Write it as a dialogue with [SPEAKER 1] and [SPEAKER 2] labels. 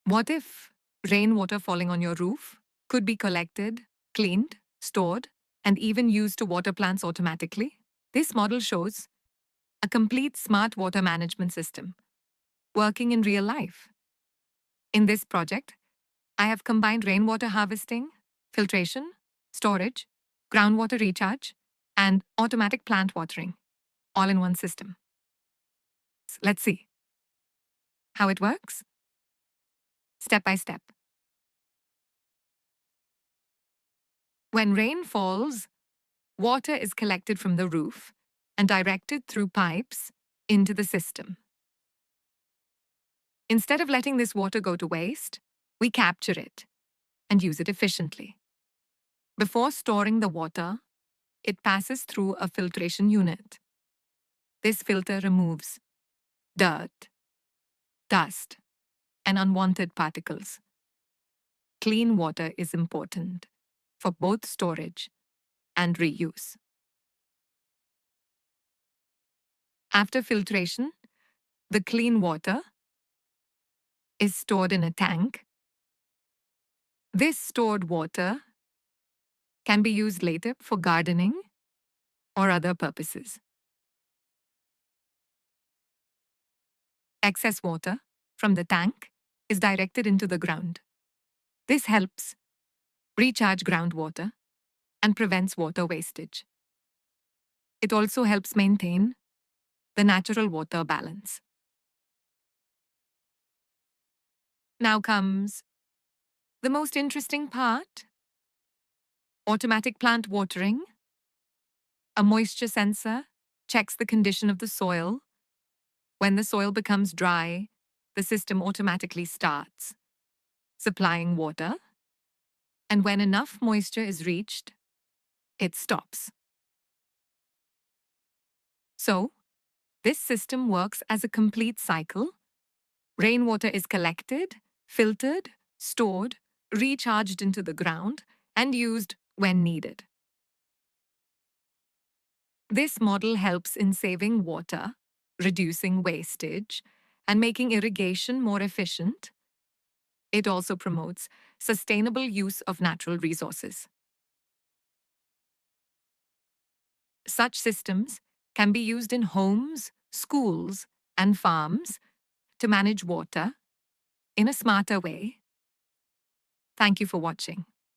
[SPEAKER 1] What if rainwater falling on your roof could be collected, cleaned, stored, and even used to water plants automatically? This model shows a complete smart water management system working in real life. In this project, I have combined rainwater harvesting, filtration, storage, groundwater recharge, and automatic plant watering, all in one system. Let's see how it works, step by step. When rain falls, water is collected from the roof and directed through pipes into the system. Instead of letting this water go to waste, we capture it and use it efficiently. Before storing the water, it passes through a filtration unit. This filter removes dirt, dust, and unwanted particles. Clean water is important for both storage and reuse. After filtration, the clean water is stored in a tank. This stored water can be used later for gardening or other purposes. Excess water from the tank is directed into the ground. This helps recharge groundwater and prevents water wastage. It also helps maintain the natural water balance. Now comes the most interesting part: automatic plant watering. A moisture sensor checks the condition of the soil. When the soil becomes dry, the system automatically starts supplying water, and when enough moisture is reached, it stops. So, this system works as a complete cycle. Rainwater is collected, filtered, stored, recharged into the ground, and used when needed. This model helps in saving water, reducing wastage, and making irrigation more efficient. It also promotes sustainable use of natural resources. Such systems can be used in homes, schools, and farms to manage water in a smarter way. Thank you for watching.